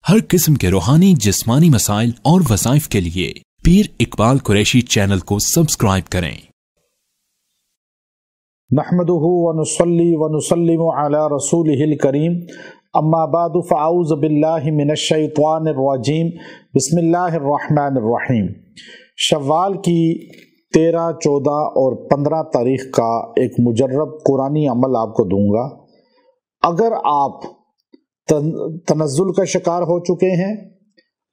हर किस्म के रूहानी जिस्मानी मसाइल और वज़ाइफ के लिए पीर इकबाल कुरैशी चैनल को सब्सक्राइब करें। नहमदुहु व नुसल्ली व नुसल्लिमु अला रसूलिहिल करीम अम्मा बादु फ़अऊज़ु बिल्लाहि मिनश शैतानिर रजीम बिस्मिल्लाहिर रहमानिर रहीम। शव्वाल की 13, 14 और 15 तारीख का एक मुजर्रब कुरानी अमल आपको दूंगा। अगर आप तनज़्ज़ुल का शिकार हो चुके हैं,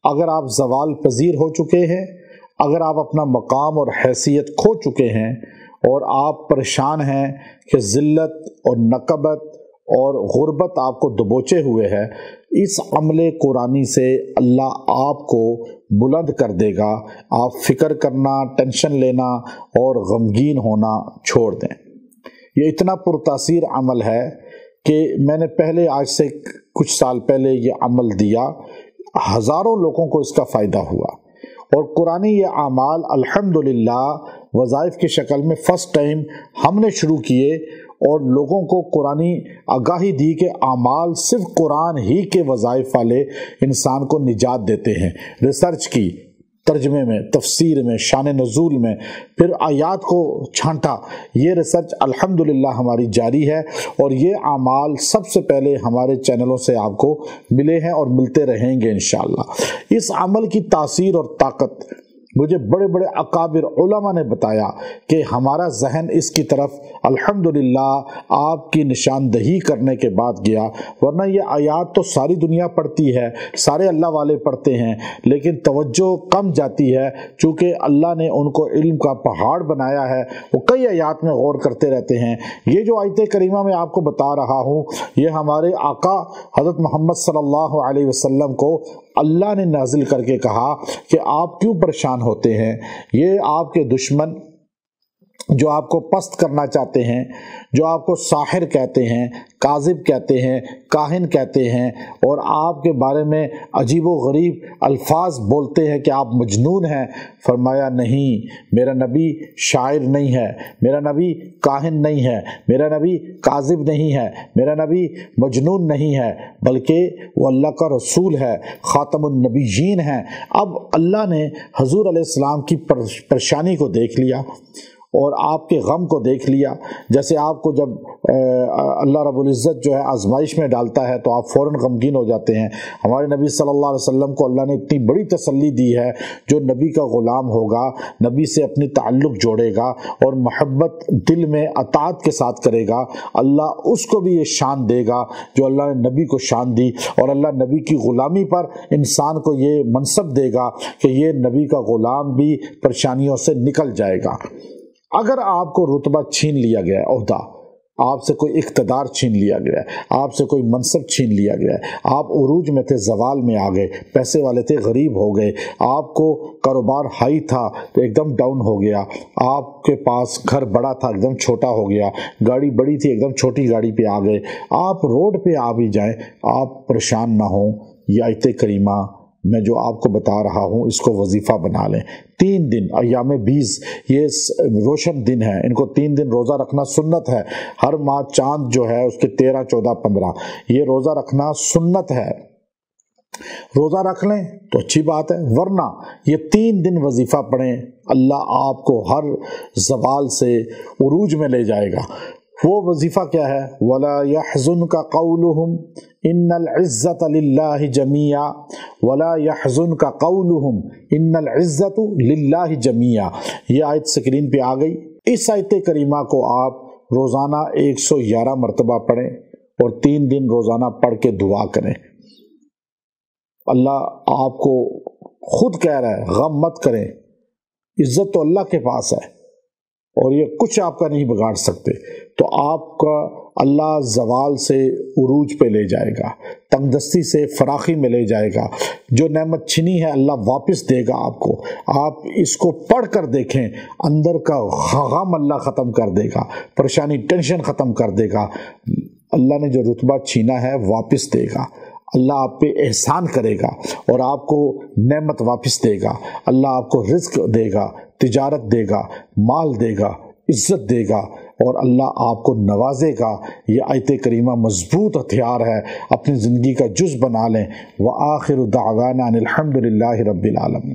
अगर आप ज़वाल पज़ीर हो चुके हैं, अगर आप अपना मकाम और हैसियत खो चुके हैं और आप परेशान हैं कि ज़िल्लत और नकबत और गुर्बत आपको दबोचे हुए है, इस अमले कुरानी से अल्लाह आपको बुलंद कर देगा। आप फ़िक्र करना, टेंशन लेना और गमगीन होना छोड़ दें। ये इतना पुरतासीर अमल है कि मैंने पहले आज से कुछ साल पहले ये अमल दिया, हज़ारों लोगों को इसका फ़ायदा हुआ और कुरानी ये अमाल अल्हम्दुलिल्लाह वज़ाइफ की शक्ल में फ़र्स्ट टाइम हमने शुरू किए और लोगों को कुरानी आगाही दी कि अमाल सिर्फ कुरान ही के वज़ाइफ वाले इंसान को निजात देते हैं। रिसर्च की, तर्जमे में, तफसीर में, शान नज़ूल में, फिर आयात को छांटा। ये रिसर्च अल्हम्दुलिल्लाह हमारी जारी है और ये अमाल सबसे पहले हमारे चैनलों से आपको मिले हैं और मिलते रहेंगे इंशाअल्लाह। इस अमल की तासीर और ताकत मुझे बड़े बड़े अकाबिर उलमा ने बताया कि हमारा जहन इसकी तरफ अल्हम्दुलिल्लाह आपकी निशानदही करने के बाद गया। वरना ये आयात तो सारी दुनिया पढ़ती है, सारे अल्लाह वाले पढ़ते हैं, लेकिन तवज्जो कम जाती है। चूँकि अल्लाह ने उनको इल्म का पहाड़ बनाया है, वो कई आयात में गौर करते रहते हैं। ये जो आयत करीमा मैं आपको बता रहा हूँ, ये हमारे आका हज़रत मोहम्मद सल्लल्लाहु अलैहि वसल्लम को अल्लाह ने नाजिल करके कहा कि आप क्यों परेशान होते हैं। ये आपके दुश्मन जो आपको पस्त करना चाहते हैं, जो आपको साहिर कहते हैं, काज़िब कहते हैं, काहिन कहते हैं और आपके बारे में अजीब व गरीब अल्फाज बोलते हैं कि आप मजनून हैं, फरमाया नहीं, मेरा नबी शायर नहीं है, मेरा नबी काहिन नहीं है, मेरा नबी काज़िब नहीं है, मेरा नबी मजनून नहीं है, बल्कि वो अल्लाह का रसूल है, ख़ातमुन नबीयीन है। अब अल्लाह ने हुज़ूर अलैहिस्सलाम की परेशानी को देख लिया और आपके गम को देख लिया। जैसे आपको जब अल्लाह रब्बुल इज़्ज़त जो है आजमाइश में डालता है तो आप फ़ौरन गमगीन हो जाते हैं। हमारे नबी सल्लल्लाहु अलैहि वसल्लम को अल्लाह ने इतनी बड़ी तसल्ली दी है, जो नबी का ग़ुलाम होगा, नबी से अपनी ताल्लुक़ जोड़ेगा और मोहब्बत दिल में अताअत के साथ करेगा, अल्लाह उसको भी ये शान देगा जो अल्लाह ने नबी को शान दी। और अल्लाह नबी की ग़ुलामी पर इंसान को ये मनसब देगा कि ये नबी का ग़ुलाम भी परेशानियों से निकल जाएगा। अगर आपको रुतबा छीन लिया गया है, ओहदा आपसे कोई इख्तदार छीन लिया गया है, आपसे कोई मनसब छीन लिया गया है, आप उरूज में थे, ज़वाल में आ गए, पैसे वाले थे, गरीब हो गए, आपको कारोबार हाई था तो एकदम डाउन हो गया, आपके पास घर बड़ा था एकदम छोटा हो गया, गाड़ी बड़ी थी एकदम छोटी गाड़ी पे आ गए, आप रोड पे आ भी जाएं, आप परेशान ना हों। ये आयत करीमा मैं जो आपको बता रहा हूँ, इसको वजीफ़ा बना लें। 3 दिन अय्याम 20 ये रोशन दिन है, इनको 3 दिन रोज़ा रखना सुन्नत है। हर माह चांद जो है उसके 13, 14, 15 ये रोज़ा रखना सुन्नत है। रोज़ा रख लें तो अच्छी बात है, वरना ये 3 दिन वजीफ़ा पढ़ें, अल्लाह आपको हर ज़वाल से उरूज में ले जाएगा। वो वजीफ़ा क्या है? वला यहज़ुनका क़ौलुहुम इन्नल इज़्ज़त लिल्लाहि जमीआ, वला यहज़ुनका क़ौलुहुम इन्नल इज़्ज़तु लिल्लाहि जमीआ। ये आयत स्क्रीन पे आ गई। इस आयत करीमा को आप रोज़ाना 111 मरतबा पढ़ें और 3 दिन रोज़ाना पढ़ के दुआ करें। अल्लाह आपको खुद कह रहा है, गम मत करें, इज़्ज़त तो अल्लाह के पास है और ये कुछ आपका नहीं बिगाड़ सकते। तो आपका अल्लाह ज़वाल से उरूज पे ले जाएगा, तंगदस्ती से फराखी में ले जाएगा। जो नेमत छिनी है अल्लाह वापस देगा आपको। आप इसको पढ़ कर देखें, अंदर का गम अल्लाह ख़त्म कर देगा, परेशानी टेंशन ख़त्म कर देगा। अल्लाह ने जो रुतबा छीना है वापस देगा। अल्लाह आप पे एहसान करेगा और आपको नेमत वापस देगा। अल्लाह आपको रिज़्क देगा, तिजारत देगा, माल देगा, इज्जत देगा। اور اللہ آپ کو نوازے گا۔ یہ آیت کریمہ مضبوط ہتھیار ہے، اپنی زندگی کا جز بنا لیں۔ وآخر دعوانا ان الحمد للہ رب العالمین۔